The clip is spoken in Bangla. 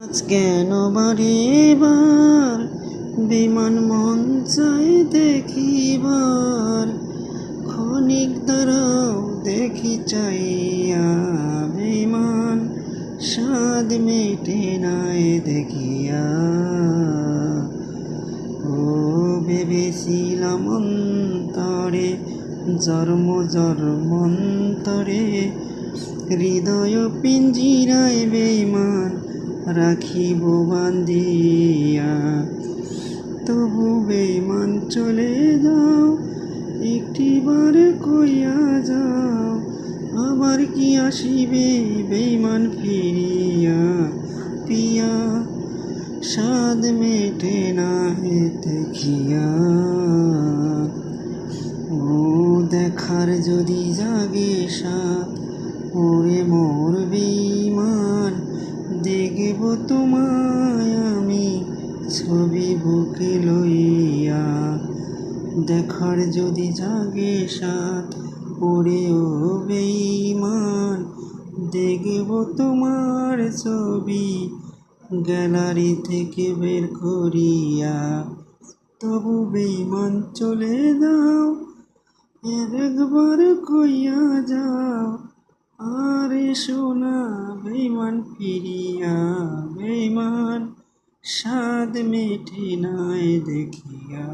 আজ কেন বারে বার বিমান মন চাই দেখিবার, ক্ষণিক দাঁড়াও দেখি চাইয়া বিমান, স্বাদ মেটে নাই দেখিয়া। ও ভেবেছিলাম অন্তরে জন্ম জন্মন্তরে, হৃদয় পিঞ্জিরায় বেঈমান রাখিব বান্ধিয়া। তবু বেঈমান চলে যাও, একটিবার কইয়া যাও, আবার কি আসিবে বেঈমান ফিরিয়া। পিয়া স্বাদ মেটে না দেখিয়া। ও দেখার যদি জাগে সাথ, ওরে মোর বেঈমান, দেখব তোমায় আমি ছবি বুকে লইয়া। দেখার যদি জাগে সাথ, ওরে ও বেঈমান, দেখব তোমার ছবি গ্যালারি থেকে বের করিয়া। তবু বেঈমান চলে যাও, একবার কইয়া যাও, আর এসো না বেঈমান ফিরিয়া। বেঈমান স্বাদ মেটে নাই দেখিয়া।